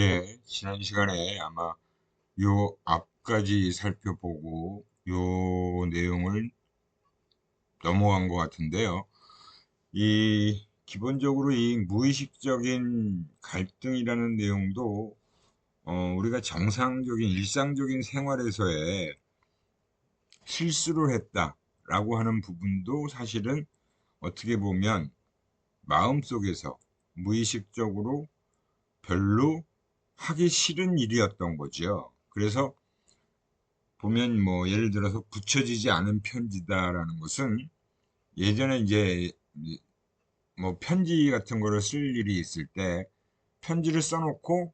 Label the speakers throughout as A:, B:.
A: 예, 지난 시간에 아마 요 앞까지 살펴보고 요 내용을 넘어간 것 같은데요. 이 기본적으로 이 무의식적인 갈등이라는 내용도 우리가 정상적인 일상적인 생활에서의 실수를 했다라고 하는 부분도 사실은 어떻게 보면 마음속에서 무의식적으로 별로 하기 싫은 일이었던 거죠. 그래서 보면 뭐 예를 들어서 붙여지지 않은 편지다라는 것은 예전에 이제 뭐 편지 같은 거를 쓸 일이 있을 때 편지를 써놓고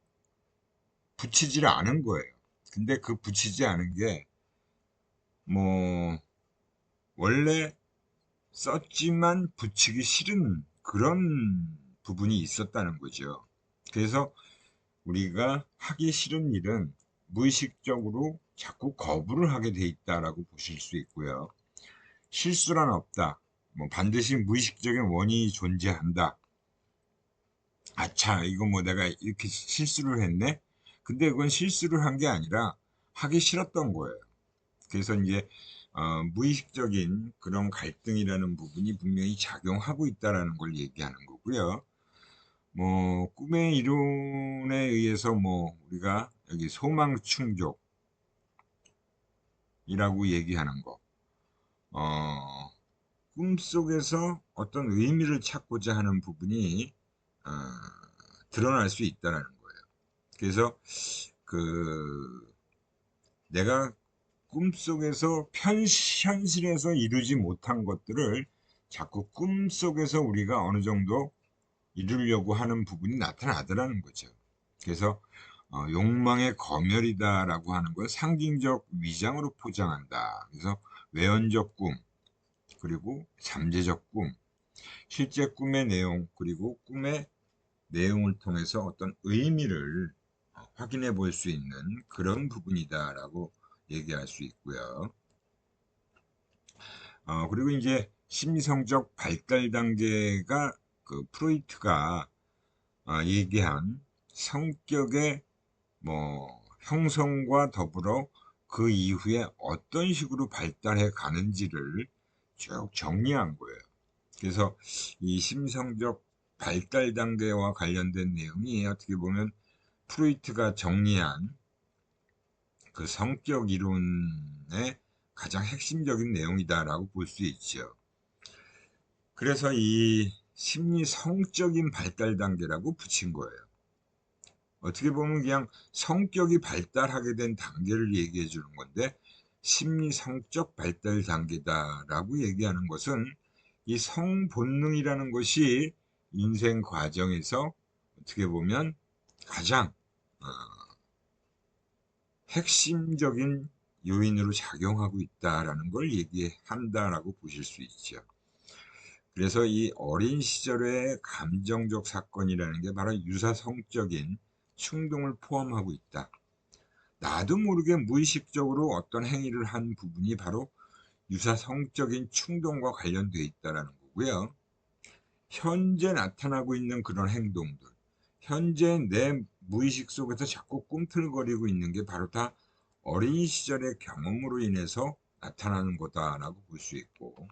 A: 붙이지를 않은 거예요. 근데 그 붙이지 않은 게 뭐 원래 썼지만 붙이기 싫은 그런 부분이 있었다는 거죠. 그래서 우리가 하기 싫은 일은 무의식적으로 자꾸 거부를 하게 돼 있다라고 보실 수 있고요. 실수란 없다. 뭐 반드시 무의식적인 원인이 존재한다. 아차, 이거 뭐 내가 이렇게 실수를 했네? 근데 그건 실수를 한 게 아니라 하기 싫었던 거예요. 그래서 이제 무의식적인 그런 갈등이라는 부분이 분명히 작용하고 있다라는 걸 얘기하는 거고요. 뭐 꿈의 이론에 의해서 뭐 우리가 여기 소망 충족이라고 얘기하는 거. 어, 꿈속에서 어떤 의미를 찾고자 하는 부분이 어, 드러날 수 있다는 거예요. 그래서 그 내가 꿈속에서 현실에서 이루지 못한 것들을 자꾸 꿈속에서 우리가 어느 정도 이루려고 하는 부분이 나타나더라는 거죠. 그래서 욕망의 검열이다라고 하는 걸 상징적 위장으로 포장한다. 그래서 외연적 꿈, 그리고 잠재적 꿈, 실제 꿈의 내용, 그리고 꿈의 내용을 통해서 어떤 의미를 확인해 볼 수 있는 그런 부분이다라고 얘기할 수 있고요. 그리고 이제 심리성적 발달 단계가 그 프로이트가 얘기한 성격의 뭐 형성과 더불어 그 이후에 어떤 식으로 발달해 가는지를 쭉 정리한 거예요. 그래서 이 심성적 발달 단계와 관련된 내용이 어떻게 보면 프로이트가 정리한 그 성격 이론의 가장 핵심적인 내용이다라고 볼 수 있죠. 그래서 이 심리 성적인 발달 단계라고 붙인 거예요. 어떻게 보면 그냥 성격이 발달하게 된 단계를 얘기해 주는 건데 심리 성적 발달 단계다라고 얘기하는 것은 이 성본능이라는 것이 인생 과정에서 어떻게 보면 가장 어, 핵심적인 요인으로 작용하고 있다라는 걸 얘기한다라고 보실 수 있죠. 그래서 이 어린 시절의 감정적 사건이라는 게 바로 유사성적인 충동을 포함하고 있다. 나도 모르게 무의식적으로 어떤 행위를 한 부분이 바로 유사성적인 충동과 관련되어 있다는 거고요. 현재 나타나고 있는 그런 행동들, 현재 내 무의식 속에서 자꾸 꿈틀거리고 있는 게 바로 다 어린 시절의 경험으로 인해서 나타나는 거다라고 볼 수 있고,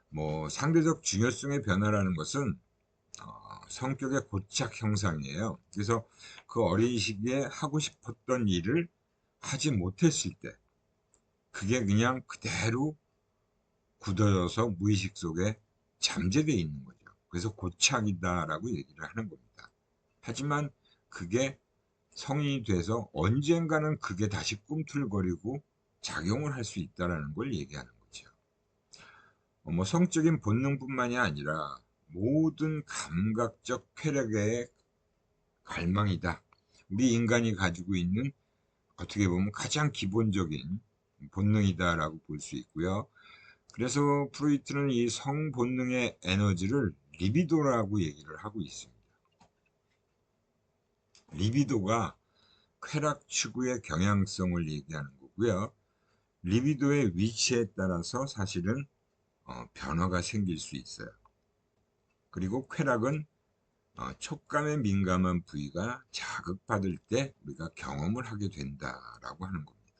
A: 뭐 상대적 중요성의 변화라는 것은 성격의 고착 형상이에요. 그래서 그 어린 시기에 하고 싶었던 일을 하지 못했을 때, 그게 그냥 그대로 굳어져서 무의식 속에 잠재되어 있는 거죠. 그래서 고착이다라고 얘기를 하는 겁니다. 하지만 그게 성인이 돼서 언젠가는 그게 다시 꿈틀거리고 작용을 할 수 있다라는 걸 얘기하는 거죠. 뭐 성적인 본능뿐만이 아니라 모든 감각적 쾌락의 갈망이다. 우리 인간이 가지고 있는 어떻게 보면 가장 기본적인 본능이다라고 볼 수 있고요. 그래서 프로이트는 이 성본능의 에너지를 리비도라고 얘기를 하고 있습니다. 리비도가 쾌락 추구의 경향성을 얘기하는 거고요. 리비도의 위치에 따라서 사실은 변화가 생길 수 있어요. 그리고 쾌락은 촉감에 민감한 부위가 자극받을 때 우리가 경험을 하게 된다라고 하는 겁니다.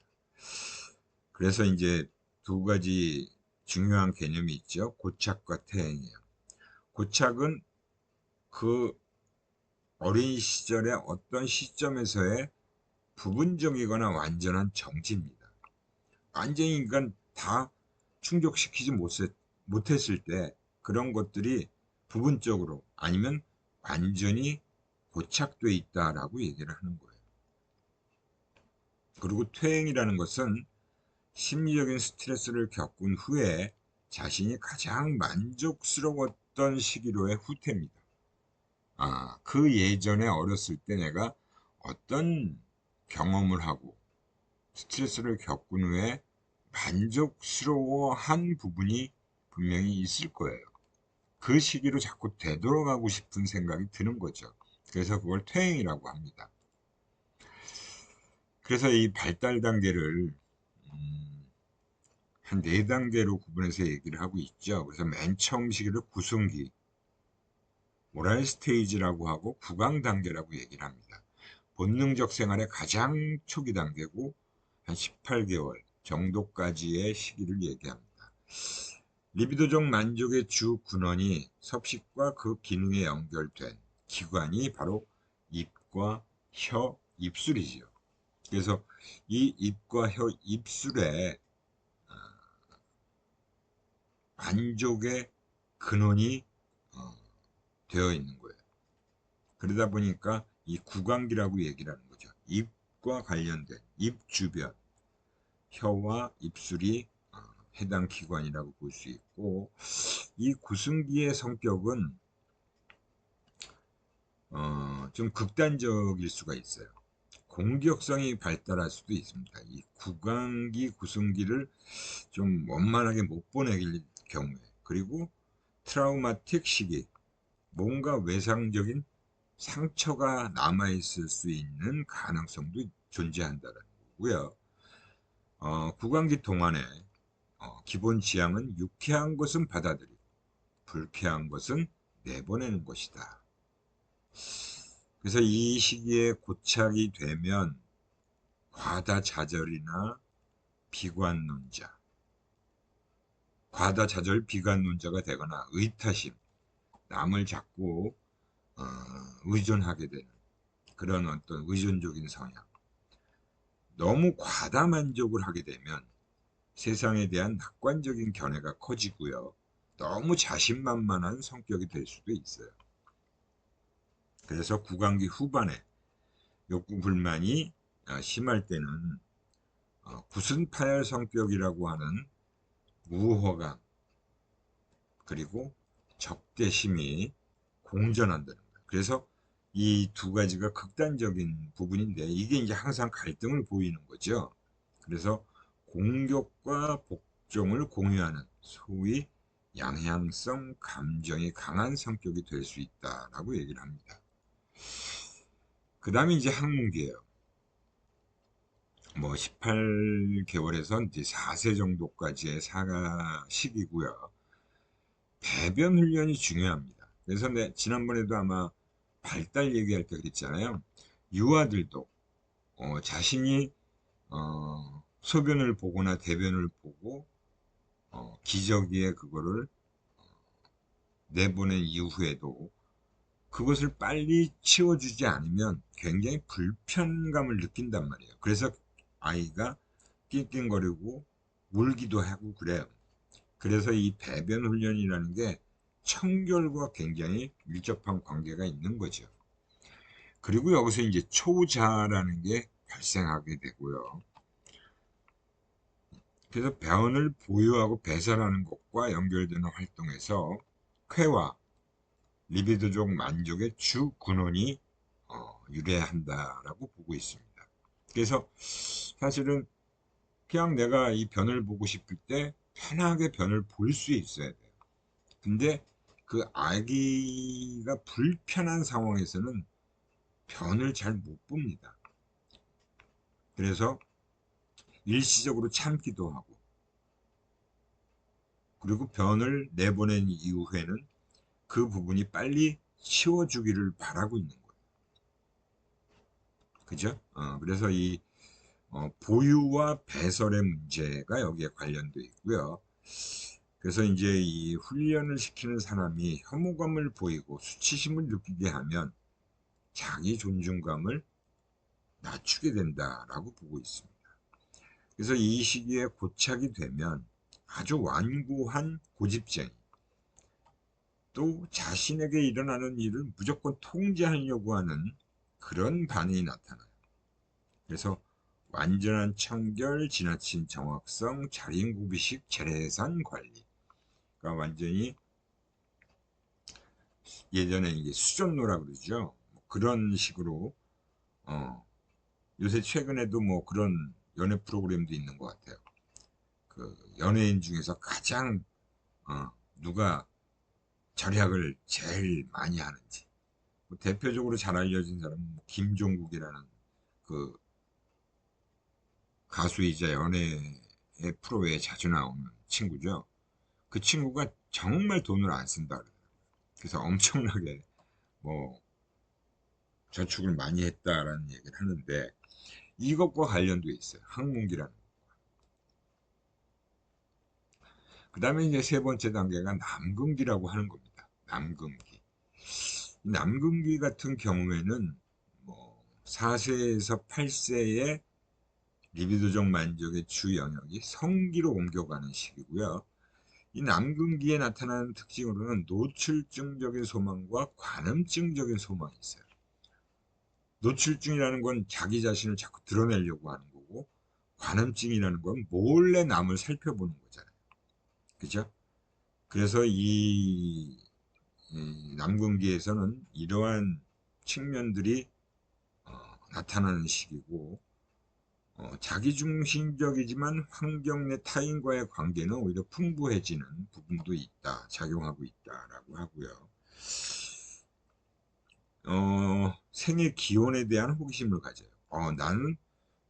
A: 그래서 이제 두 가지 중요한 개념이 있죠. 고착과 퇴행이에요. 고착은 그 어린 시절의 어떤 시점에서의 부분적이거나 완전한 정지입니다. 완전히 그러니까 다 충족시키지 못했을 때 그런 것들이 부분적으로 아니면 완전히 고착돼 있다라고 얘기를 하는 거예요. 그리고 퇴행이라는 것은 심리적인 스트레스를 겪은 후에 자신이 가장 만족스러웠던 시기로의 후퇴입니다. 그 예전에 어렸을 때 내가 어떤 경험을 하고 스트레스를 겪은 후에 만족스러워한 부분이 분명히 있을 거예요. 그 시기로 자꾸 되돌아가고 싶은 생각이 드는 거죠. 그래서 그걸 퇴행이라고 합니다. 그래서 이 발달 단계를 한 4단계로 구분해서 얘기를 하고 있죠. 그래서 맨 처음 시기를 구승기, 모랄 스테이지라고 하고 구강 단계라고 얘기를 합니다. 본능적 생활의 가장 초기 단계고 한 18개월 정도까지의 시기를 얘기합니다. 리비도적 만족의 주 근원이 섭식과 그 기능에 연결된 기관이 바로 입과 혀, 입술이지요. 그래서 이 입과 혀, 입술에 만족의 근원이 되어 있는 거예요. 그러다 보니까 이 구강기라고 얘기를 하는 거죠. 입과 관련된 입 주변, 혀와 입술이 해당 기관이라고 볼 수 있고, 이 구승기의 성격은 좀 극단적일 수가 있어요. 공격성이 발달할 수도 있습니다. 이 구강기, 구승기를 좀 원만하게 못 보내길 경우에, 그리고 트라우마틱 시기, 뭔가 외상적인 상처가 남아있을 수 있는 가능성도 존재한다는 거고요. 구강기 동안에 기본 지향은 유쾌한 것은 받아들이고 불쾌한 것은 내보내는 것이다. 그래서 이 시기에 고착이 되면 과다자절이나 비관론자, 과다자절 비관론자가 되거나 의타심, 남을 자꾸 의존하게 되는 그런 어떤 의존적인 성향, 너무 과다만족을 하게 되면 세상에 대한 낙관적인 견해가 커지고요. 너무 자신만만한 성격이 될 수도 있어요. 그래서 구강기 후반에 욕구 불만이 심할 때는 구순파열 성격이라고 하는 무호감 그리고 적대심이 공존한다는 거예요. 그래서 이 두 가지가 극단적인 부분인데 이게 이제 항상 갈등을 보이는 거죠. 그래서 공격과 복종을 공유하는 소위 양향성 감정이 강한 성격이 될 수 있다라고 얘기를 합니다. 그 다음에 이제 학문기예요. 뭐 18개월에서 이제 4세 정도까지의 사가 시기고요. 배변 훈련이 중요합니다. 그래서 지난번에도 아마 발달 얘기할 때 그랬잖아요. 유아들도 자신이 소변을 보거나 대변을 보고 기저귀에 그거를 내보낸 이후에도 그것을 빨리 치워주지 않으면 굉장히 불편감을 느낀단 말이에요. 그래서 아이가 낑낑거리고 울기도 하고 그래요. 그래서 이 배변 훈련이라는 게 청결과 굉장히 밀접한 관계가 있는 거죠. 그리고 여기서 이제 초자라는 게 발생하게 되고요. 그래서 배원을 보유하고 배설하는 것과 연결되는 활동에서 쾌와 리비도적 만족의 주 근원이 유래한다라고 보고 있습니다. 그래서 사실은 그냥 내가 이 변을 보고 싶을 때 편하게 변을 볼 수 있어야 돼요. 근데 그 아기가 불편한 상황에서는 변을 잘 못 봅니다. 그래서 일시적으로 참기도 하고, 그리고 변을 내보낸 이후에는 그 부분이 빨리 치워주기를 바라고 있는 거예요. 그죠? 그래서 이 보유와 배설의 문제가 여기에 관련되어 있고요. 그래서 이제 이 훈련을 시키는 사람이 혐오감을 보이고 수치심을 느끼게 하면 자기 존중감을 낮추게 된다라고 보고 있습니다. 그래서 이 시기에 고착이 되면 아주 완고한 고집쟁이, 또 자신에게 일어나는 일을 무조건 통제하려고 하는 그런 반응이 나타나요. 그래서 완전한 청결, 지나친 정확성, 자린고비식, 재산 관리. 그러니까 완전히 예전에 이게 수전노라 그러죠. 뭐 그런 식으로 요새 최근에도 뭐 그런 연애 프로그램도 있는 것 같아요. 그 연예인 중에서 가장 누가 절약을 제일 많이 하는지. 뭐 대표적으로 잘 알려진 사람은 뭐 김종국이라는 그 가수이자 연예 프로에 자주 나오는 친구죠. 그 친구가 정말 돈을 안 쓴다 그래요. 그래서 엄청나게 뭐 저축을 많이 했다라는 얘기를 하는데 이것과 관련도 있어요. 항문기라는. 그 다음에 이제 세 번째 단계가 남금기라고 하는 겁니다. 남금기. 남금기 같은 경우에는 뭐 4세에서 8세의 리비도적 만족의 주 영역이 성기로 옮겨가는 시기고요. 이 남금기에 나타나는 특징으로는 노출증적인 소망과 관음증적인 소망이 있어요. 노출증이라는 건 자기 자신을 자꾸 드러내려고 하는 거고, 관음증이라는 건 몰래 남을 살펴보는 거잖아요. 그죠? 그래서 이 남금기에서는 이러한 측면들이 나타나는 시기고, 자기중심적이지만 환경 내 타인과의 관계는 오히려 풍부해지는 부분도 있다, 작용하고 있다라고 하고요. 생의 기원에 대한 호기심을 가져요. 나는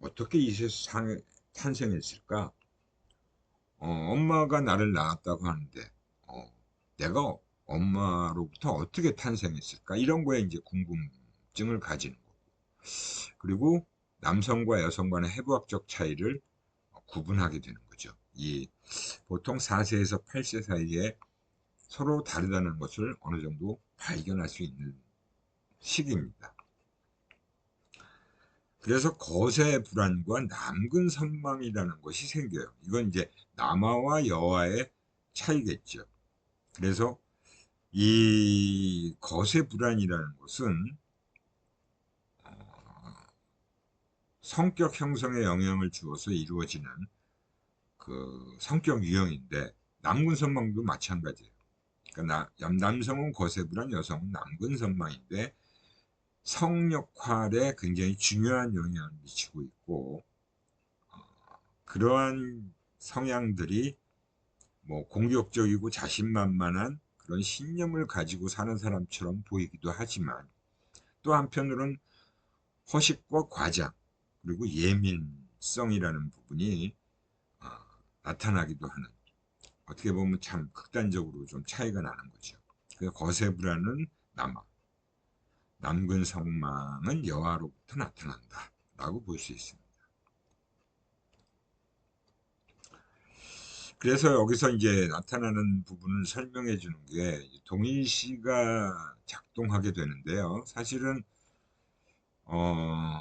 A: 어떻게 이 세상에 탄생했을까? 엄마가 나를 낳았다고 하는데, 내가 엄마로부터 어떻게 탄생했을까? 이런 거에 이제 궁금증을 가지는 거고. 그리고 남성과 여성 간의 해부학적 차이를 구분하게 되는 거죠. 이 보통 4세에서 8세 사이에 서로 다르다는 것을 어느 정도 발견할 수 있는 시기입니다. 그래서 거세 불안과 남근 선망이라는 것이 생겨요. 이건 이제 남아와 여아의 차이겠죠. 그래서 이 거세 불안이라는 것은 성격 형성에 영향을 주어서 이루어지는 그 성격 유형인데 남근 선망도 마찬가지예요. 그러니까 남성은 거세불안, 여성은 남근 선망인데 성 역할에 굉장히 중요한 영향을 미치고 있고 그러한 성향들이 뭐 공격적이고 자신만만한 그런 신념을 가지고 사는 사람처럼 보이기도 하지만 또 한편으로는 허식과 과장 그리고 예민성이라는 부분이 나타나기도 하는 어떻게 보면 참 극단적으로 좀 차이가 나는 거죠. 그 거세불안은 남아, 남근 성망은 여아로부터 나타난다 라고 볼 수 있습니다. 그래서 여기서 이제 나타나는 부분을 설명해 주는 게 동일시가 작동하게 되는데요. 사실은 어,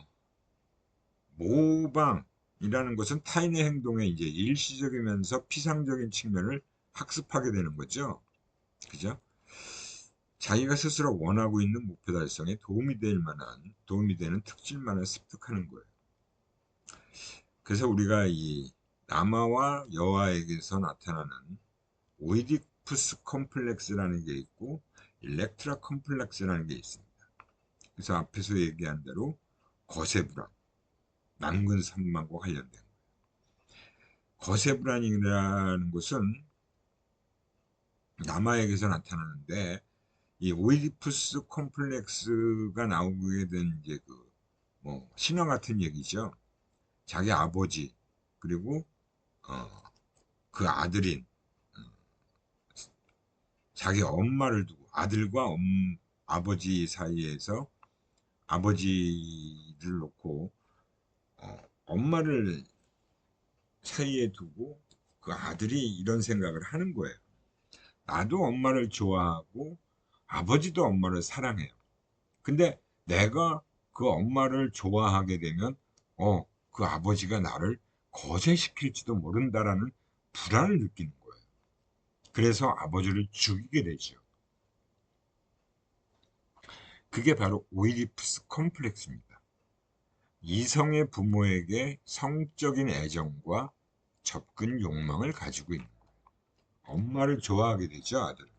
A: 모방이라는 것은 타인의 행동에 이제 일시적이면서 피상적인 측면을 학습하게 되는 거죠. 그죠? 자기가 스스로 원하고 있는 목표 달성에 도움이 되는 특질만을 습득하는 거예요. 그래서 우리가 이 남아와 여아에게서 나타나는 오이디푸스 컴플렉스라는 게 있고 일렉트라 컴플렉스라는 게 있습니다. 그래서 앞에서 얘기한 대로 거세불안, 남근 선망과 관련된 거예요. 거세불안이라는 것은 남아에게서 나타나는데 이 오이디푸스 컴플렉스가 나오게 된 이제 그 뭐 신화 같은 얘기죠. 자기 아버지 그리고 그 아들인 자기 엄마를 두고 아들과 아버지 사이에서 아버지를 놓고 엄마를 사이에 두고 그 아들이 이런 생각을 하는 거예요. 나도 엄마를 좋아하고 아버지도 엄마를 사랑해요. 근데 내가 그 엄마를 좋아하게 되면 그 아버지가 나를 거제시킬지도 모른다라는 불안을 느끼는 거예요. 그래서 아버지를 죽이게 되죠. 그게 바로 오이디푸스 컴플렉스입니다. 이성의 부모에게 성적인 애정과 접근 욕망을 가지고 있는 거예요. 엄마를 좋아하게 되죠, 아들은.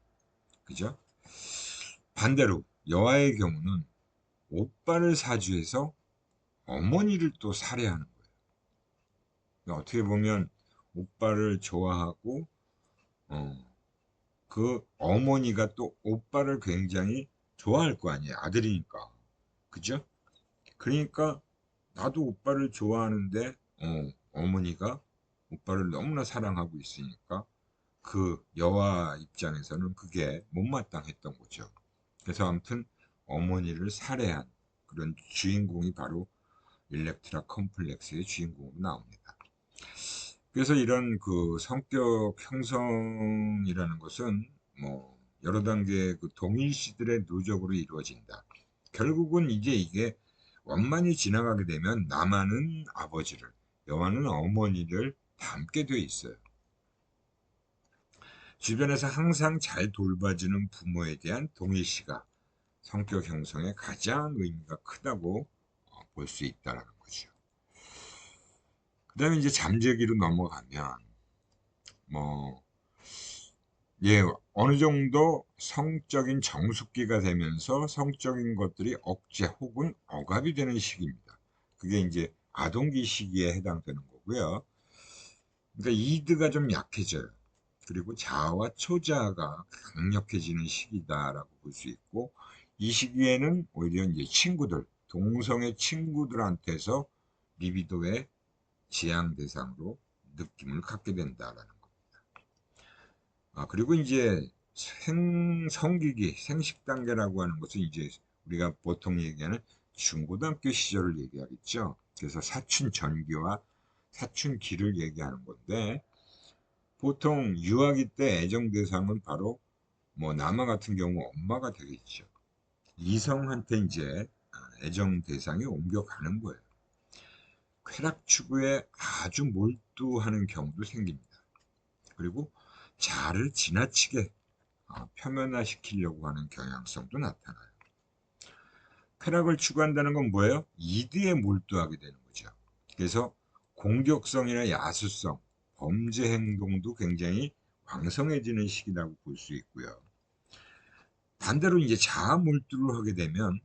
A: 그죠? 반대로 여아의 경우는 오빠를 사주해서 어머니를 또 살해하는 거예요. 그러니까 어떻게 보면 오빠를 좋아하고 그 어머니가 또 오빠를 굉장히 좋아할 거 아니에요. 아들이니까. 그죠? 그러니까 나도 오빠를 좋아하는데 어머니가 오빠를 너무나 사랑하고 있으니까 그 여아 입장에서는 그게 못마땅했던 거죠. 그래서 아무튼 어머니를 살해한 그런 주인공이 바로 일렉트라 컴플렉스의 주인공으로 나옵니다. 그래서 이런 그 성격 형성이라는 것은 뭐 여러 단계의 그 동일시들의 누적으로 이루어진다. 결국은 이제 이게 원만히 지나가게 되면 나만은 아버지를, 여와는 어머니를 닮게 돼 있어요. 주변에서 항상 잘 돌봐주는 부모에 대한 동일시가 성격 형성에 가장 의미가 크다고 볼 수 있다는 거죠. 그 다음에 이제 잠재기로 넘어가면 뭐 예, 어느 정도 성적인 정숙기가 되면서 성적인 것들이 억제 혹은 억압이 되는 시기입니다. 그게 이제 아동기 시기에 해당되는 거고요. 그러니까 이드가 좀 약해져요. 그리고 자아와 초자아가 강력해지는 시기다라고 볼 수 있고, 이 시기에는 오히려 이제 친구들, 동성의 친구들한테서 리비도의 지향 대상으로 느낌을 갖게 된다라는 거. 그리고 이제 성기기, 생식 단계라고 하는 것은 이제 우리가 보통 얘기하는 중고등학교 시절을 얘기하겠죠. 그래서 사춘 전기와 사춘기를 얘기하는 건데, 보통 유아기 때 애정 대상은 바로 뭐 남아 같은 경우 엄마가 되겠죠. 이성한테 이제 애정 대상이 옮겨가는 거예요. 쾌락 추구에 아주 몰두하는 경우도 생깁니다. 그리고 자아를 지나치게 표면화시키려고 하는 경향성도 나타나요. 쾌락을 추구한다는 건 뭐예요? 이드에 몰두하게 되는 거죠. 그래서 공격성이나 야수성, 범죄 행동도 굉장히 왕성해지는 시기라고 볼 수 있고요. 반대로 이제 자아 몰두를 하게 되면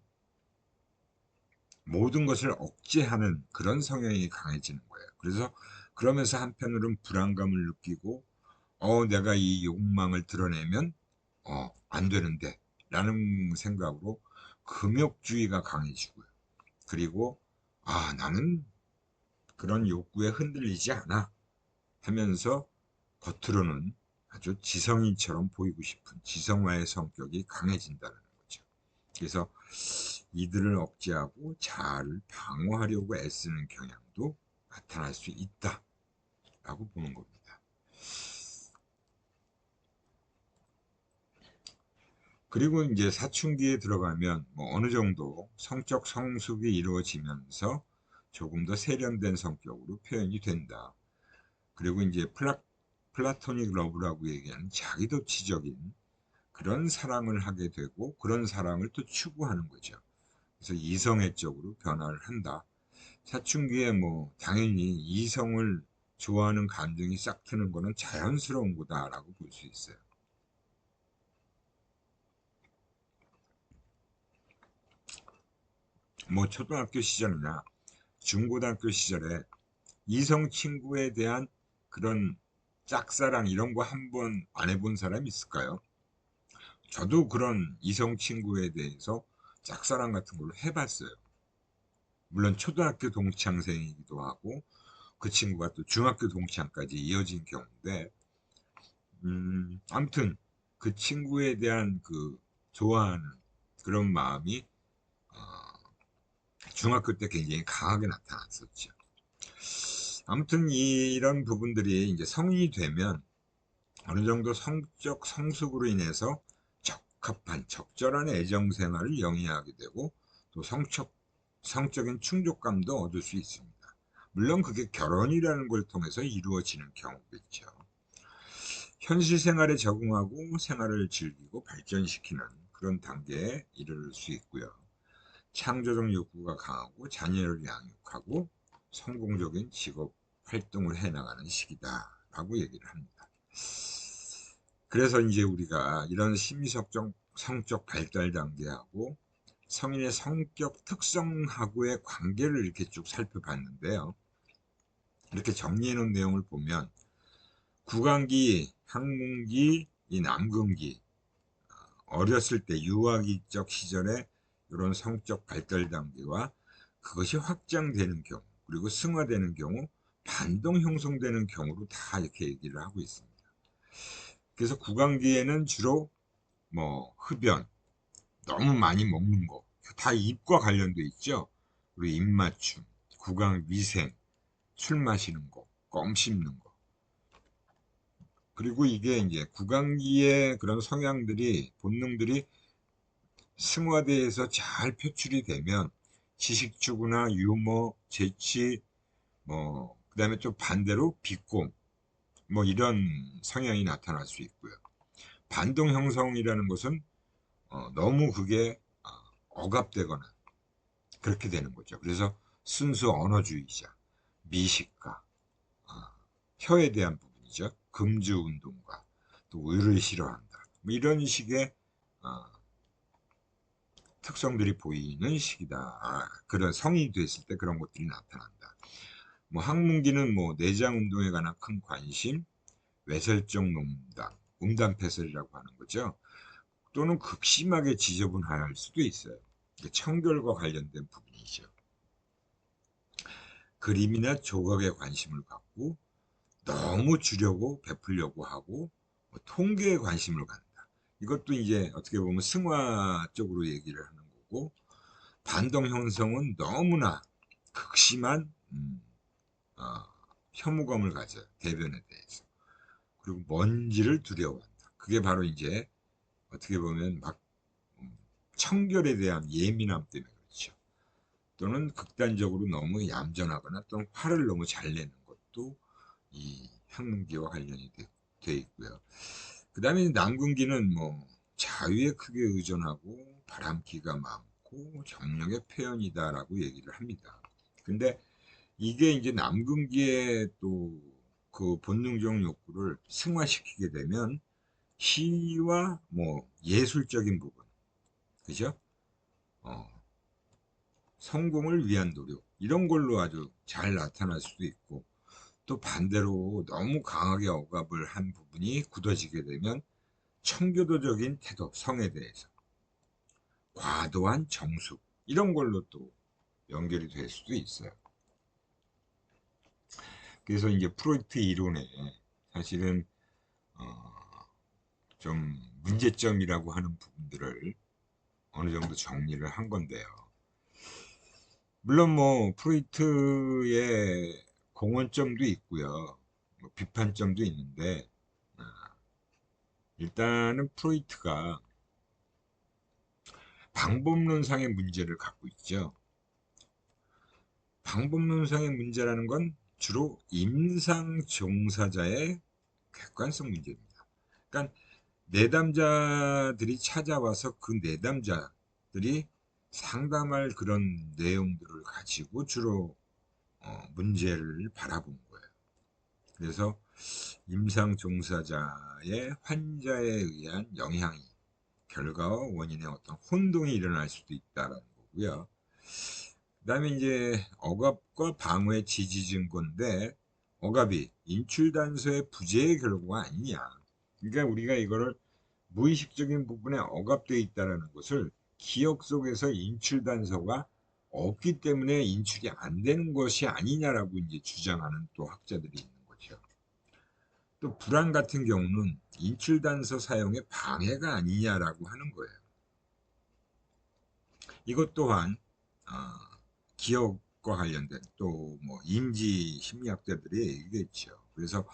A: 모든 것을 억제하는 그런 성향이 강해지는 거예요. 그래서 그러면서 한편으로는 불안감을 느끼고 내가 이 욕망을 드러내면 안 되는데 라는 생각으로 금욕주의가 강해지고요. 그리고 나는 그런 욕구에 흔들리지 않아 하면서 겉으로는 아주 지성인처럼 보이고 싶은 지성화의 성격이 강해진다는 거죠. 그래서 이들을 억제하고 자아를 방어하려고 애쓰는 경향도 나타날 수 있다라고 보는 겁니다. 그리고 이제 사춘기에 들어가면 뭐 어느 정도 성적 성숙이 이루어지면서 조금 더 세련된 성격으로 표현이 된다. 그리고 이제 플라토닉 러브라고 얘기하는 자기도취적인 그런 사랑을 하게 되고 그런 사랑을 또 추구하는 거죠. 그래서 이성애 쪽으로 변화를 한다. 사춘기에 뭐 당연히 이성을 좋아하는 감정이 싹 트는 거는 자연스러운 거다라고 볼 수 있어요. 뭐 초등학교 시절이나 중고등학교 시절에 이성 친구에 대한 그런 짝사랑 이런 거 한 번 안 해본 사람 있을까요? 저도 그런 이성 친구에 대해서 짝사랑 같은 걸로 해봤어요. 물론 초등학교 동창생이기도 하고 그 친구가 또 중학교 동창까지 이어진 경우인데 아무튼 그 친구에 대한 그 좋아하는 그런 마음이 어, 중학교 때 굉장히 강하게 나타났었죠. 아무튼 이런 부분들이 이제 성인이 되면 어느 정도 성적 성숙으로 인해서 적합한 적절한 애정 생활을 영위하게 되고 또 성적인 충족감도 얻을 수 있습니다. 물론 그게 결혼이라는 걸 통해서 이루어지는 경우겠죠. 현실 생활에 적응하고 생활을 즐기고 발전시키는 그런 단계에 이를 수 있고요. 창조적 욕구가 강하고 자녀를 양육하고 성공적인 직업 활동을 해나가는 시기다라고 얘기를 합니다. 그래서 이제 우리가 이런 심리적 성적 발달 단계하고 성인의 성격 특성하고의 관계를 이렇게 쭉 살펴봤는데요. 이렇게 정리해 놓은 내용을 보면 구강기, 학문기, 이 남근기, 어렸을 때 유아기적 시절에 이런 성적 발달 단계와 그것이 확장되는 경우, 그리고 승화되는 경우, 반동 형성되는 경우로 다 이렇게 얘기를 하고 있습니다. 그래서 구강기에는 주로 뭐 흡연, 너무 많이 먹는 거, 다 입과 관련돼 있죠. 그리고 입맞춤, 구강 위생, 술 마시는 거, 껌 씹는 거. 그리고 이게 이제 구강기의 그런 성향들이, 본능들이 승화대에서 잘 표출이 되면 지식 추구나 유머, 재치, 뭐, 그 다음에 좀 반대로 비꼼, 뭐 이런 성향이 나타날 수 있고요. 반동 형성이라는 것은 너무 그게 억압되거나 그렇게 되는 거죠. 그래서 순수 언어주의자, 미식가, 어, 혀에 대한 부분이죠. 금주 운동가, 또 의를 싫어한다. 뭐 이런 식의 어, 특성들이 보이는 시기다. 그런 성인이 됐을 때 그런 것들이 나타난다. 뭐 학문기는 뭐 내장 운동에 관한 큰 관심, 외설적 농담, 음담패설이라고 하는 거죠. 또는 극심하게 지저분할 수도 있어요. 청결과 관련된 부분이죠. 그림이나 조각에 관심을 갖고 너무 주려고 베풀려고 하고 뭐 통계에 관심을 갖는다. 이것도 이제 어떻게 보면 승화 쪽으로 얘기를 하는 거고 반동 형성은 너무나 극심한 어, 혐오감을 가져요. 대변에 대해서. 그리고 먼지를 두려워한다. 그게 바로 이제 어떻게 보면 막 청결에 대한 예민함 때문에 그렇죠. 또는 극단적으로 너무 얌전하거나 또는 화를 너무 잘 내는 것도 이 학문기와 관련이 돼 있고요. 그 다음에 남근기는 뭐 자유에 크게 의존하고 바람기가 많고 정력의 표현이다라고 얘기를 합니다. 근데 이게 이제 남근기의 또 그 본능적 욕구를 승화시키게 되면 시와 뭐 예술적인 부분, 그죠? 어, 성공을 위한 노력 이런 걸로 아주 잘 나타날 수도 있고 또 반대로 너무 강하게 억압을 한 부분이 굳어지게 되면 청교도적인 태도, 성에 대해서 과도한 정숙 이런 걸로 또 연결이 될 수도 있어요. 그래서 이제 프로이트 이론에 사실은 좀 문제점이라고 하는 부분들을 어느 정도 정리를 한 건데요. 물론 뭐 프로이트의 공헌점도 있고요. 뭐 비판점도 있는데 일단은 프로이트가 방법론상의 문제를 갖고 있죠. 방법론상의 문제라는 건 주로 임상 종사자의 객관성 문제입니다. 그러니까 내담자들이 찾아와서 그 내담자들이 상담할 그런 내용들을 가지고 주로 문제를 바라본 거예요. 그래서 임상 종사자의 환자에 의한 영향이 결과와 원인의 어떤 혼동이 일어날 수도 있다는 거고요. 그다음에 이제 억압과 방어의 지지 증거인데 억압이 인출 단서의 부재의 결과가 아니냐. 그러니까 우리가 이거를 무의식적인 부분에 억압되어 있다는 것을 기억 속에서 인출 단서가 없기 때문에 인출이 안 되는 것이 아니냐라고 이제 주장하는 또 학자들이 있는 거죠. 또 불안 같은 경우는 인출 단서 사용에 방해가 아니냐라고 하는 거예요. 이것 또한 기억과 관련된 또 뭐 인지 심리학자들이 얘기했죠. 그래서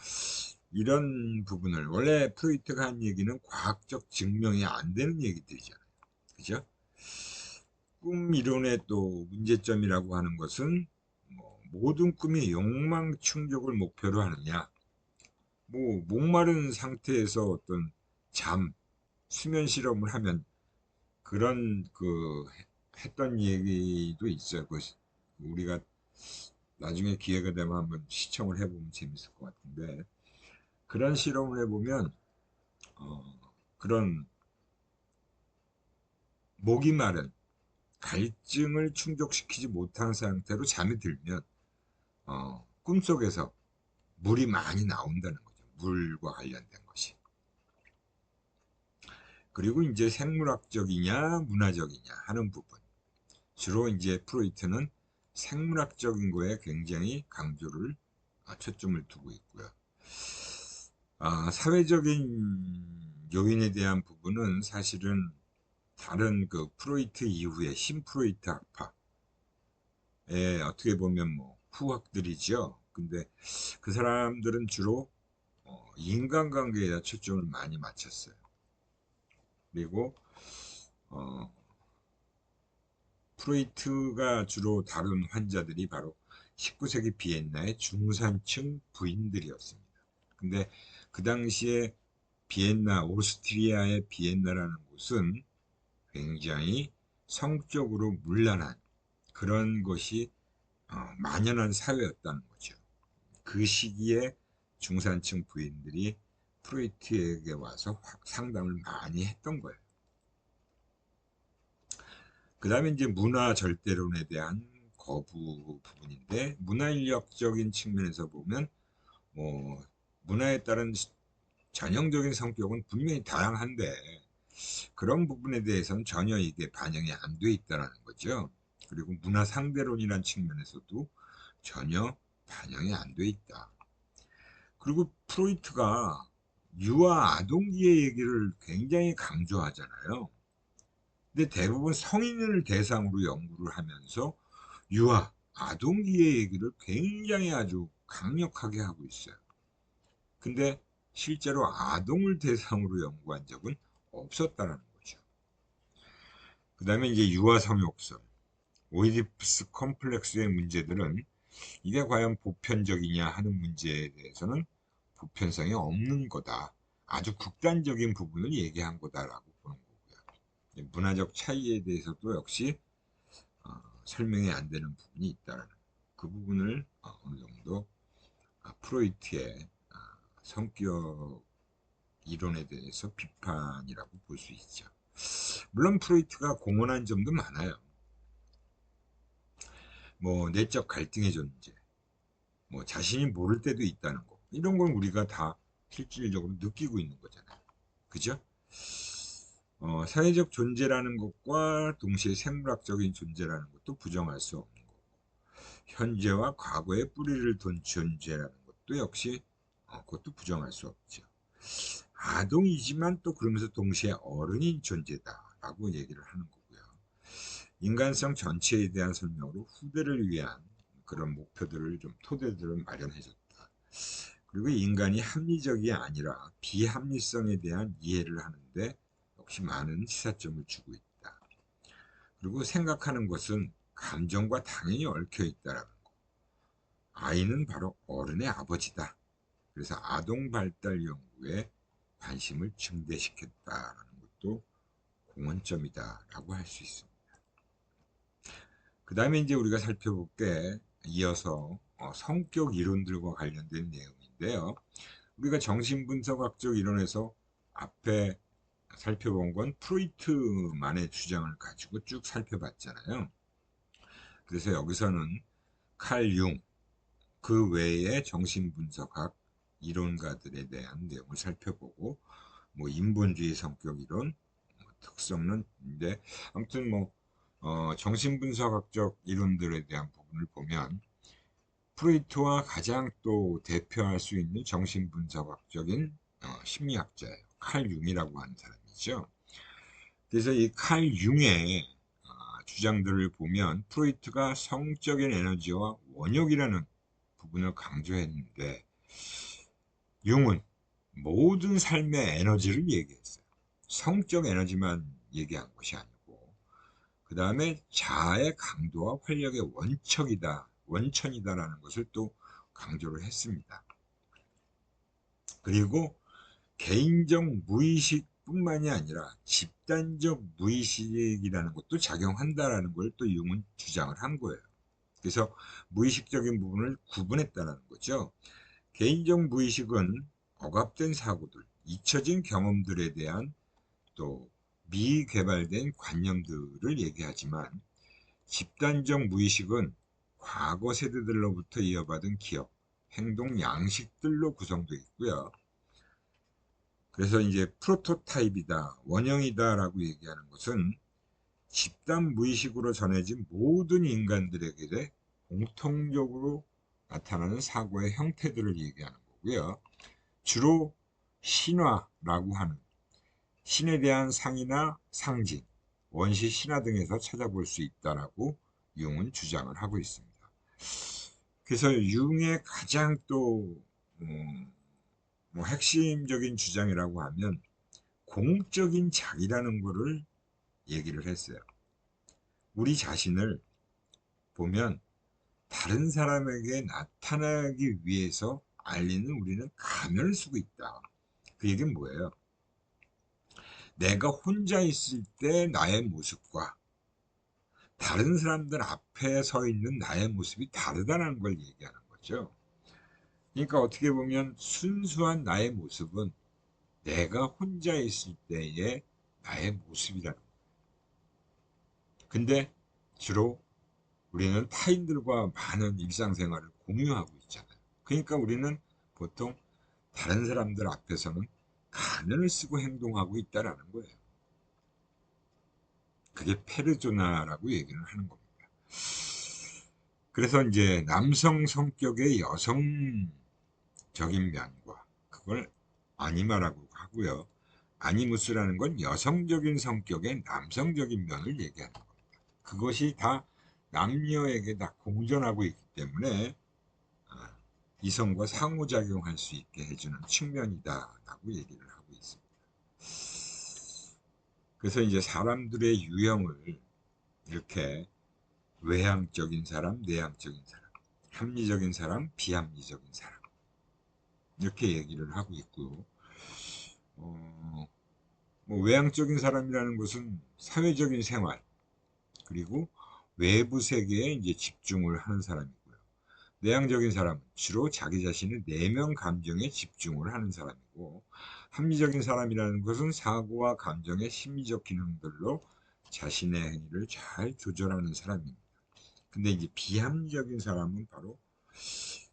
A: 이런 부분을 원래 프로이트가 한 얘기는 과학적 증명이 안 되는 얘기들이잖아요. 그죠? 꿈 이론의 또 문제점이라고 하는 것은 뭐 모든 꿈이 욕망 충족을 목표로 하느냐, 뭐 목마른 상태에서 어떤 잠, 수면 실험을 하면 그런 했던 얘기도 있어요. 우리가 나중에 기회가 되면 한번 시청을 해보면 재밌을 것 같은데 그런 실험을 해보면 어, 그런 목이 마른 갈증을 충족시키지 못한 상태로 잠이 들면 꿈속에서 물이 많이 나온다는 거죠. 물과 관련된 것이. 그리고 이제 생물학적이냐 문화적이냐 하는 부분. 주로 이제 프로이트는 생물학적인 거에 굉장히 강조를 초점을 두고 있고요. 사회적인 요인에 대한 부분은 사실은 다른 프로이트 이후의 신프로이트 학파의 어떻게 보면 뭐 후학들이죠. 근데 그 사람들은 주로 인간관계에 초점을 많이 맞췄어요. 그리고 어, 프로이트가 주로 다룬 환자들이 바로 19세기 비엔나의 중산층 부인들이었습니다. 근데 그 당시에 비엔나, 오스트리아의 비엔나라는 곳은 굉장히 성적으로 문란한 그런 것이 만연한 사회였다는 거죠. 그 시기에 중산층 부인들이 프로이트에게 와서 상담을 많이 했던 거예요. 그 다음에 이제 문화 절대론에 대한 거부 부분인데, 문화인력적인 측면에서 보면 뭐 문화에 따른 전형적인 성격은 분명히 다양한데 그런 부분에 대해서는 전혀 이게 반영이 안 돼 있다는 거죠. 그리고 문화 상대론이라는 측면에서도 전혀 반영이 안 돼 있다. 그리고 프로이트가 유아 아동기의 얘기를 굉장히 강조하잖아요. 근데 대부분 성인을 대상으로 연구를 하면서 유아 아동기의 얘기를 굉장히 아주 강력하게 하고 있어요. 근데 실제로 아동을 대상으로 연구한 적은 없었다는 거죠. 그 다음에 이제 유아 성욕설, 오이디푸스 컴플렉스의 문제들은 이게 과연 보편적이냐 하는 문제에 대해서는 보편성이 없는 거다. 아주 극단적인 부분을 얘기한 거다라고 보는 거고요. 문화적 차이에 대해서도 역시 설명이 안 되는 부분이 있다는 그 부분을 어느 정도 프로이트의 성격 이론에 대해서 비판이라고 볼 수 있죠. 물론 프로이트가 공헌한 점도 많아요. 뭐 내적 갈등의 존재, 뭐 자신이 모를 때도 있다는 거, 이런 걸 우리가 다 실질적으로 느끼고 있는 거잖아요. 그죠? 사회적 존재라는 것과 동시에 생물학적인 존재라는 것도 부정할 수 없는 거고, 현재와 과거에 뿌리를 둔 존재라는 것도 역시 그것도 부정할 수 없죠. 아동이지만 또 그러면서 동시에 어른인 존재다라고 얘기를 하는 거고요. 인간성 전체에 대한 설명으로 후대를 위한 그런 목표들을 좀 토대들을 마련해줬다. 그리고 인간이 합리적이 아니라 비합리성에 대한 이해를 하는데 역시 많은 시사점을 주고 있다. 그리고 생각하는 것은 감정과 당연히 얽혀 있다라는 거. 아이는 바로 어른의 아버지다. 그래서 아동 발달 연구에 관심을 증대시켰다라는 것도 공헌점이다라고 할 수 있습니다. 그 다음에 이제 우리가 살펴볼 게 이어서 성격 이론들과 관련된 내용인데요. 우리가 정신분석학적 이론에서 앞에 살펴본 건 프로이트만의 주장을 가지고 쭉 살펴봤잖아요. 그래서 여기서는 칼 융, 그 외의 정신분석학 이론가들에 대한 내용을 살펴보고 뭐 인본주의 성격 이론, 특성론 인데 아무튼 뭐 정신분석학적 이론들에 대한 부분을 보면 프로이트와 가장 또 대표할 수 있는 정신분석학적인 심리학자예요. 칼 융이라고 하는 사람이죠. 그래서 이 칼 융의 주장들을 보면 프로이트가 성적인 에너지와 원욕이라는 부분을 강조했는데 융은 모든 삶의 에너지를 얘기했어요. 성적 에너지만 얘기한 것이 아니고 그 다음에 자아의 강도와 활력의 원천이다라는 것을 또 강조를 했습니다. 그리고 개인적 무의식뿐만이 아니라 집단적 무의식이라는 것도 작용한다라는 걸 또 융은 주장을 한 거예요. 그래서 무의식적인 부분을 구분했다는 거죠. 개인적 무의식은 억압된 사고들, 잊혀진 경험들에 대한 또 미개발된 관념들을 얘기하지만 집단적 무의식은 과거 세대들로부터 이어받은 기억, 행동 양식들로 구성되어 있고요. 그래서 이제 프로토타입이다, 원형이다라고 얘기하는 것은 집단 무의식으로 전해진 모든 인간들에게 공통적으로 나타나는 사고의 형태들을 얘기하는 거고요. 주로 신화라고 하는 신에 대한 상이나 상징, 원시 신화 등에서 찾아볼 수 있다라고 융은 주장을 하고 있습니다. 그래서 융의 가장 또 핵심적인 주장이라고 하면 공적인 자기라는 거를 얘기를 했어요. 우리 자신을 보면 다른 사람에게 나타나기 위해서 알리는 우리는 가면을 쓰고 있다. 그 얘기는 뭐예요? 내가 혼자 있을 때 나의 모습과 다른 사람들 앞에 서 있는 나의 모습이 다르다는 걸 얘기하는 거죠. 그러니까 어떻게 보면 순수한 나의 모습은 내가 혼자 있을 때의 나의 모습이라는 거예요. 근데 주로 우리는 타인들과 많은 일상생활을 공유하고 있잖아요. 그러니까 우리는 보통 다른 사람들 앞에서는 가면을 쓰고 행동하고 있다라는 거예요. 그게 페르조나라고 얘기를 하는 겁니다. 그래서 이제 남성 성격의 여성적인 면과 그걸 아니마라고 하고요. 아니무스라는 건 여성적인 성격의 남성적인 면을 얘기하는 겁니다. 그것이 다 남녀에게 다 공존하고 있기 때문에 이성과 상호작용할 수 있게 해주는 측면이다라고 얘기를 하고 있습니다. 그래서 이제 사람들의 유형을 이렇게 외향적인 사람, 내향적인 사람, 합리적인 사람, 비합리적인 사람 이렇게 얘기를 하고 있고요. 뭐 외향적인 사람이라는 것은 사회적인 생활 그리고 외부 세계에 이제 집중을 하는 사람이고요. 내향적인 사람은 주로 자기 자신의 내면 감정에 집중을 하는 사람이고 합리적인 사람이라는 것은 사고와 감정의 심리적 기능들로 자신의 행위를 잘 조절하는 사람입니다. 근데 이제 비합리적인 사람은 바로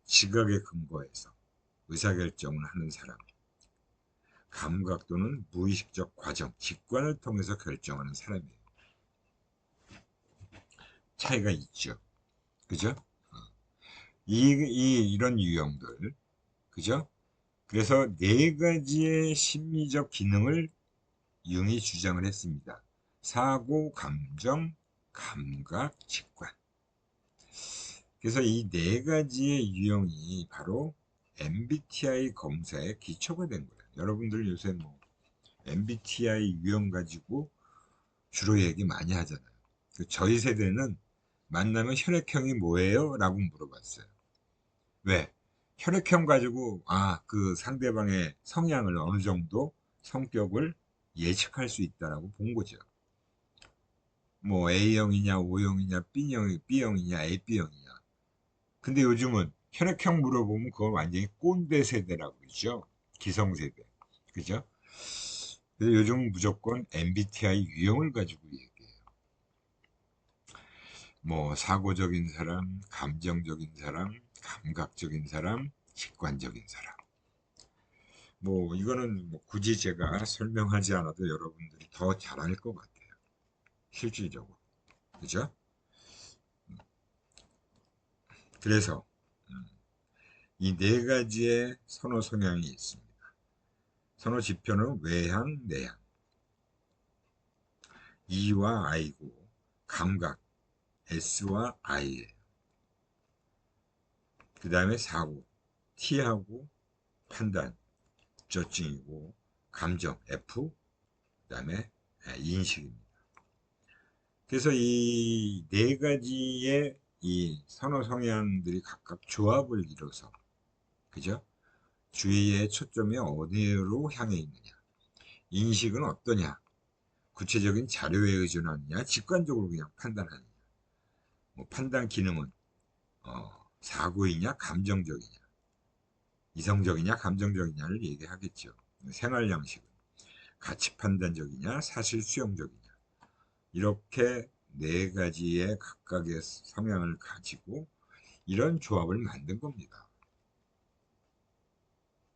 A: 지각에 근거해서 의사결정을 하는 사람, 감각 또는 무의식적 과정, 직관을 통해서 결정하는 사람이에요. 차이가 있죠. 그죠? 이런 유형들. 그죠? 그래서 네 가지의 심리적 기능을 융이 주장을 했습니다. 사고, 감정, 감각, 직관. 그래서 이 네 가지의 유형이 바로 MBTI 검사의 기초가 된 거예요. 여러분들 요새 뭐 MBTI 유형 가지고 주로 얘기 많이 하잖아요. 저희 세대는 만나면 혈액형이 뭐예요? 라고 물어봤어요. 왜? 혈액형 가지고 그 상대방의 성향을 어느 정도 성격을 예측할 수 있다라고 본 거죠. 뭐 A형이냐, O형이냐, B형이냐, AB형이냐. 근데 요즘은 혈액형 물어보면 그건 완전히 꼰대 세대라고 그러죠. 기성세대. 그죠? 그래서 요즘 무조건 MBTI 유형을 가지고 얘기해요. 뭐 사고적인 사람, 감정적인 사람, 감각적인 사람, 직관적인 사람. 뭐 이거는 뭐 굳이 제가 설명하지 않아도 여러분들이 더 잘 알 것 같아요. 실질적으로. 그죠? 그래서 이 네 가지의 선호 성향이 있습니다. 선호 지표는 외향, 내향. E와 I고 감각, S와 I예요. 그 다음에 사고, T하고 판단, 저증이고, 감정, F, 그 다음에 인식입니다. 그래서 이 네 가지의 이 선호 성향들이 각각 조합을 이뤄서, 그죠? 주의의 초점이 어디로 향해 있느냐, 인식은 어떠냐, 구체적인 자료에 의존하느냐, 직관적으로 그냥 판단하느냐, 뭐 판단 기능은 사고이냐, 감정적이냐, 이성적이냐, 감정적이냐를 얘기하겠죠. 생활 양식은 가치 판단적이냐, 사실 수용적이냐, 이렇게 네 가지의 각각의 성향을 가지고 이런 조합을 만든 겁니다.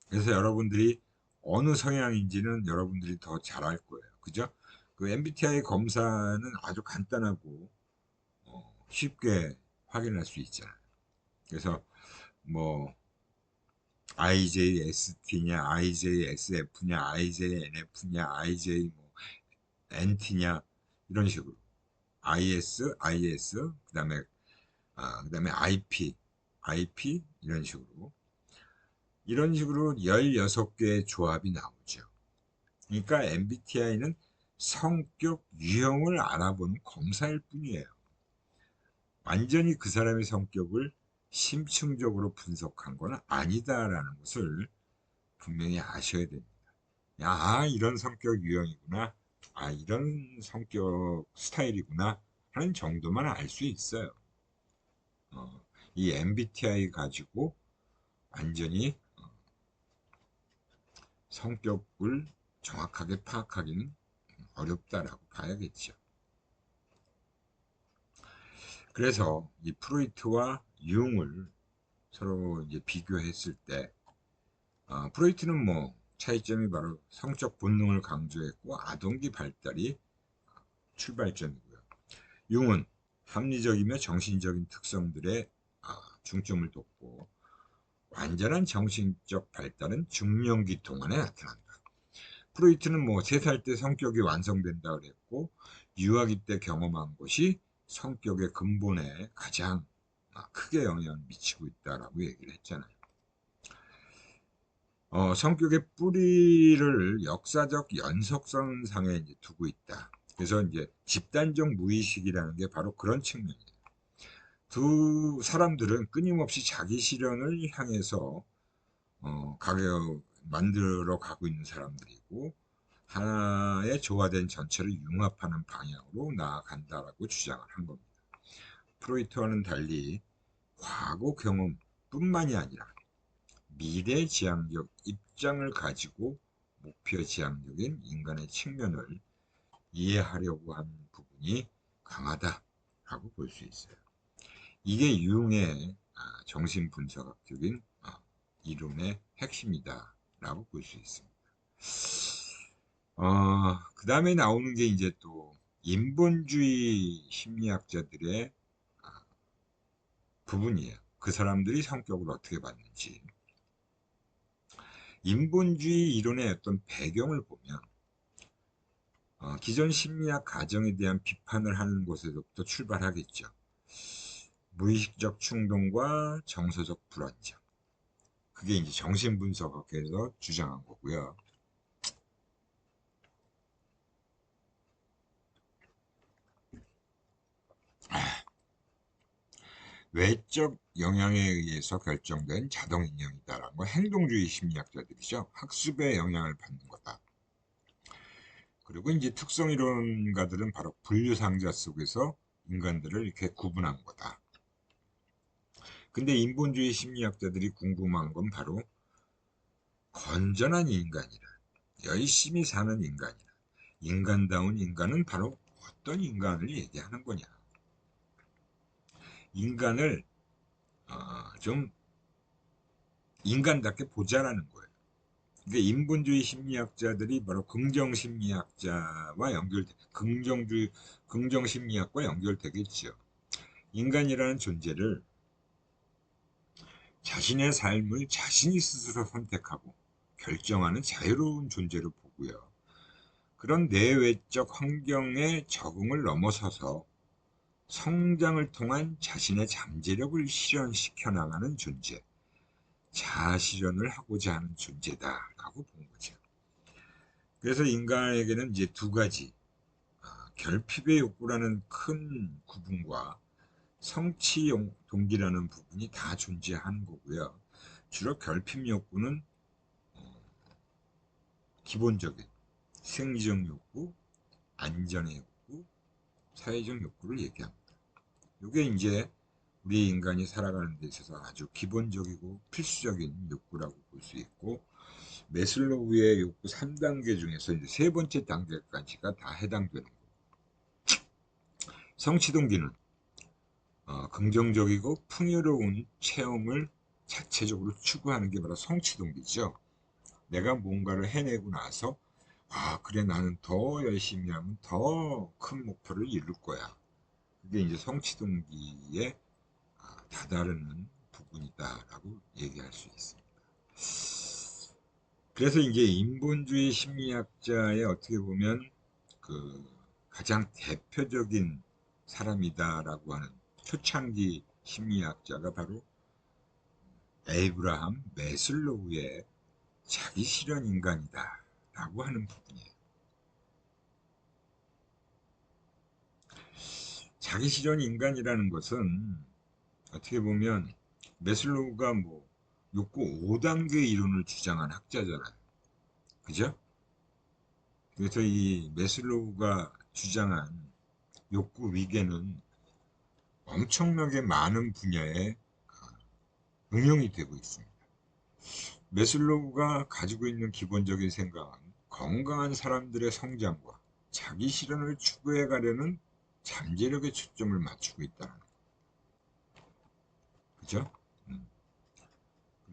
A: 그래서 여러분들이 어느 성향인지는 여러분들이 더 잘 알 거예요. 그죠? 그 MBTI 검사는 아주 간단하고 쉽게 확인할 수 있잖아요. 그래서 뭐 IJST냐, IJSF냐, IJNF냐, IJ 뭐 NT냐 이런 식으로 IS, 그다음에 IP 이런 식으로 16개의 조합이 나오죠. 그러니까 MBTI는 성격 유형을 알아보는 검사일 뿐이에요. 완전히 그 사람의 성격을 심층적으로 분석한 건 아니다라는 것을 분명히 아셔야 됩니다. 이런 성격 유형이구나. 이런 성격 스타일이구나. 하는 정도만 알 수 있어요. 이 MBTI 가지고 완전히 성격을 정확하게 파악하기는 어렵다라고 봐야겠죠. 그래서 이 프로이트와 융을 서로 이제 비교했을 때, 프로이트는 뭐 차이점이 바로 성적 본능을 강조했고 아동기 발달이 출발점이고요. 융은 합리적이며 정신적인 특성들에 중점을 뒀고 완전한 정신적 발달은 중년기 동안에 나타난다. 프로이트는 뭐 3살 때 성격이 완성된다 그랬고 유아기 때 경험한 것이 성격의 근본에 가장 크게 영향을 미치고 있다라고 얘기를 했잖아요. 성격의 뿌리를 역사적 연속선상에 이제 두고 있다. 그래서 이제 집단적 무의식이라는 게 바로 그런 측면이에요. 두 사람들은 끊임없이 자기 실현을 향해서 만들어 가고 있는 사람들이고 하나의 조화된 전체를 융합하는 방향으로 나아간다라고 주장을 한 겁니다. 프로이트와는 달리 과거 경험뿐만이 아니라 미래 지향적 입장을 가지고 목표 지향적인 인간의 측면을 이해하려고 하는 부분이 강하다라고 볼 수 있어요. 이게 융의 정신분석학적인 이론의 핵심이다라고 볼 수 있습니다. 그 다음에 나오는 게 이제 또 인본주의 심리학자들의 부분이에요. 그 사람들이 성격을 어떻게 봤는지. 인본주의 이론의 어떤 배경을 보면 기존 심리학 가정에 대한 비판을 하는 곳에서부터 출발하겠죠. 무의식적 충동과 정서적 불안정. 그게 이제 정신분석학에서 주장한 거고요. 외적 영향에 의해서 결정된 자동 인형이다라는 거 행동주의 심리학자들이죠. 학습에 영향을 받는 거다. 그리고 이제 특성 이론가들은 바로 분류 상자 속에서 인간들을 이렇게 구분한 거다. 근데 인본주의 심리학자들이 궁금한 건 바로 건전한 인간이라, 열심히 사는 인간이라, 인간다운 인간은 바로 어떤 인간을 얘기하는 거냐. 인간을 좀 인간답게 보자라는 거예요. 그러니까 인본주의 심리학자들이 바로 긍정 심리학자와 긍정 심리학과 연결되겠죠. 인간이라는 존재를 자신의 삶을 자신이 스스로 선택하고 결정하는 자유로운 존재로 보고요. 그런 내외적 환경의 적응을 넘어서서 성장을 통한 자신의 잠재력을 실현시켜 나가는 존재, 자아실현을 하고자 하는 존재다라고 본 거죠. 그래서 인간에게는 이제 두 가지, 결핍의 욕구라는 큰 구분과 성취 동기라는 부분이 다 존재하는 거고요. 주로 결핍 욕구는 기본적인 생리적 욕구, 안전의 욕구, 사회적 욕구를 얘기합니다. 이게 이제 우리 인간이 살아가는 데 있어서 아주 기본적이고 필수적인 욕구라고 볼 수 있고, 매슬로우의 욕구 3단계 중에서 이제 세 번째 단계까지가 다 해당되는 거예요. 성취 동기는 긍정적이고 풍요로운 체험을 자체적으로 추구하는 게 바로 성취 동기죠. 내가 뭔가를 해내고 나서 그래, 나는 더 열심히 하면 더 큰 목표를 이룰 거야. 그게 이제 성취 동기의 다다르는 부분이다라고 얘기할 수 있습니다. 그래서 이제 인본주의 심리학자의 어떻게 보면 그 가장 대표적인 사람이다라고 하는 초창기 심리학자가 바로 에이브라함 매슬로우의 자기 실현 인간이다 라고 하는 부분이에요. 자기 실현 인간이라는 것은 어떻게 보면 매슬로우가 뭐 욕구 5단계 이론을 주장한 학자잖아요. 그죠? 그래서 이 매슬로우가 주장한 욕구 위계는 엄청나게 많은 분야에 응용이 되고 있습니다. 매슬로우가 가지고 있는 기본적인 생각은 건강한 사람들의 성장과 자기 실현을 추구해 가려는 잠재력에 초점을 맞추고 있다는 거. 그죠?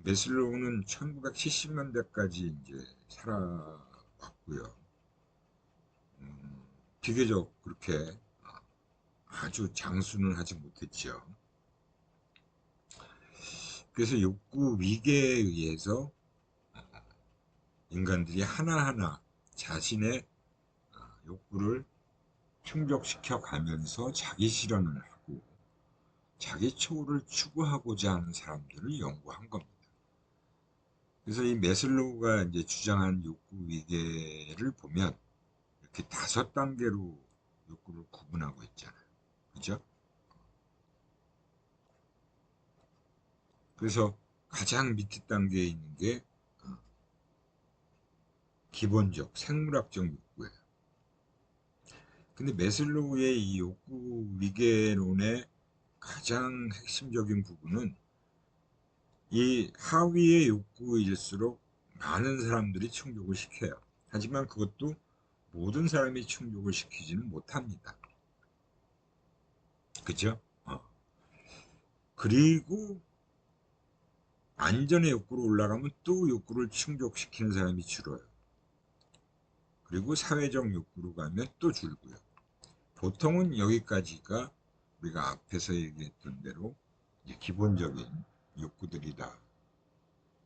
A: 매슬로우는 1970년대까지 이제 살아왔고요. 비교적 그렇게 아주 장수는 하지 못했죠. 그래서 욕구 위계에 의해서 인간들이 하나하나 자신의 욕구를 충족시켜 가면서 자기 실현을 하고 자기 초월을 추구하고자 하는 사람들을 연구한 겁니다. 그래서 이 매슬로우가 이제 주장한 욕구 위계를 보면 이렇게 5단계로 욕구를 구분하고 있잖아요. 그죠? 그래서 가장 밑에 단계에 있는 게 기본적 생물학적 욕구예요. 근데 매슬로우의 이 욕구 위계론의 가장 핵심적인 부분은 이 하위의 욕구일수록 많은 사람들이 충족을 시켜요. 하지만 그것도 모든 사람이 충족을 시키지는 못합니다. 그죠? 그리고 안전의 욕구로 올라가면 또 욕구를 충족시키는 사람이 줄어요. 그리고 사회적 욕구로 가면 또 줄고요. 보통은 여기까지가 우리가 앞에서 얘기했던 대로 기본적인 욕구들이다.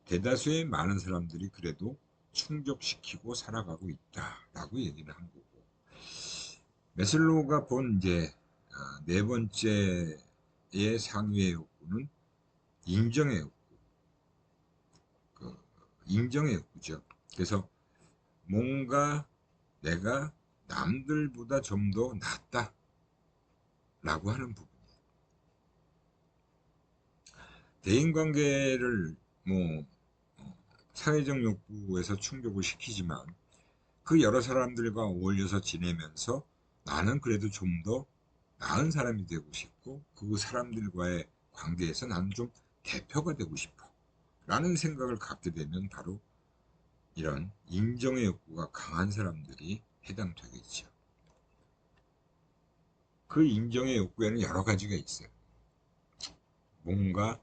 A: 대다수의 많은 사람들이 그래도 충족시키고 살아가고 있다라고 얘기를 한 거고, 매슬로우가 본 이제 네 번째의 상위의 욕구는 인정의 욕구, 인정의 욕구죠. 그래서 뭔가 내가 남들보다 좀 더 낫다 라고 하는 부분이에요. 대인관계를 뭐 사회적 욕구에서 충족을 시키지만 그 여러 사람들과 어울려서 지내면서 나는 그래도 좀 더 나은 사람이 되고 싶고 그 사람들과의 관계에서 나는 좀 대표가 되고 싶어 라는 생각을 갖게 되면 바로 이런 인정의 욕구가 강한 사람들이 해당되겠죠. 그 인정의 욕구에는 여러 가지가 있어요. 뭔가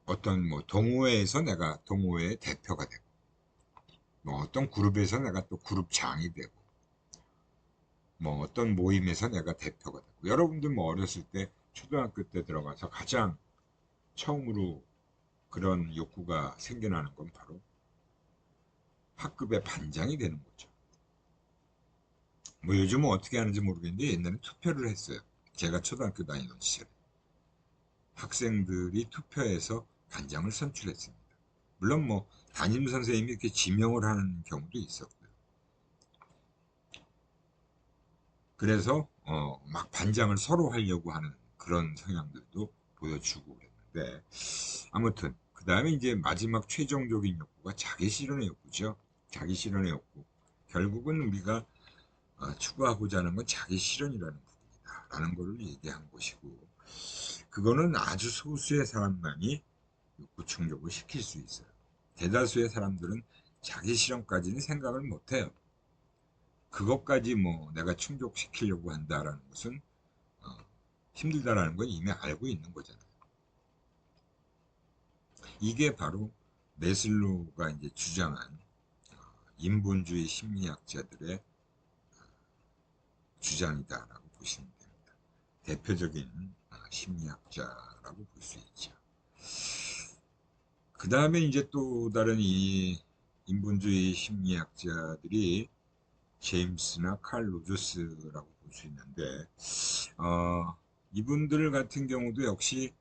A: 어떤 뭐 동호회에서 내가 동호회의 대표가 되고, 뭐 어떤 그룹에서 내가 또 그룹장이 되고, 뭐 어떤 모임에서 내가 대표가 되고. 여러분들 뭐 어렸을 때 초등학교 때 들어가서 가장 처음으로 그런 욕구가 생겨나는 건 바로 학급의 반장이 되는 거죠. 뭐 요즘은 어떻게 하는지 모르겠는데 옛날에 투표를 했어요. 제가 초등학교 다니던 시절에 학생들이 투표해서 반장을 선출했습니다. 물론 뭐 담임 선생님이 이렇게 지명을 하는 경우도 있었고요. 그래서 막 반장을 서로 하려고 하는 그런 성향들도 보여주고 그랬는데, 아무튼 그 다음에 이제 마지막 최종적인 욕구가 자기 실현의 욕구죠. 자기 실현의 욕구. 결국은 우리가 추구하고자 하는 건 자기 실현이라는 부분이다 라는 것을 얘기한 것이고, 그거는 아주 소수의 사람만이 욕구 충족을 시킬 수 있어요. 대다수의 사람들은 자기 실현까지는 생각을 못해요. 그것까지 뭐 내가 충족시키려고 한다라는 것은 어, 힘들다라는 건 이미 알고 있는 거잖아요. 이게 바로 메슬로우가 이제 주장한 인본주의 심리학자들의 주장이다라고 보시면 됩니다. 대표적인 심리학자라고 볼 수 있죠. 그 다음에 이제 또 다른 이 인본주의 심리학자들이 제임스나 칼 로저스라고 볼 수 있는데, 이분들 같은 경우도 역시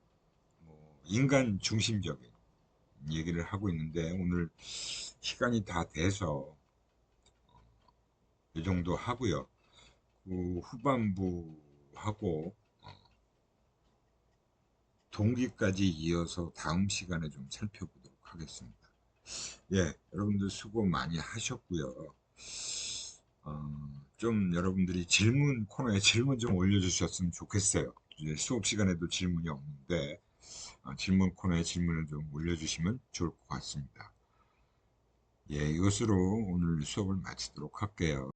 A: 뭐 인간 중심적인 얘기를 하고 있는데, 오늘 시간이 다 돼서 이 정도 하고요. 그 후반부하고 동기까지 이어서 다음 시간에 좀 살펴보도록 하겠습니다. 예, 여러분들 수고 많이 하셨고요. 좀 여러분들이 질문 코너에 질문 좀 올려주셨으면 좋겠어요. 이제 수업 시간에도 질문이 없는데 질문 코너에 질문을 좀 올려주시면 좋을 것 같습니다. 예, 이것으로 오늘 수업을 마치도록 할게요.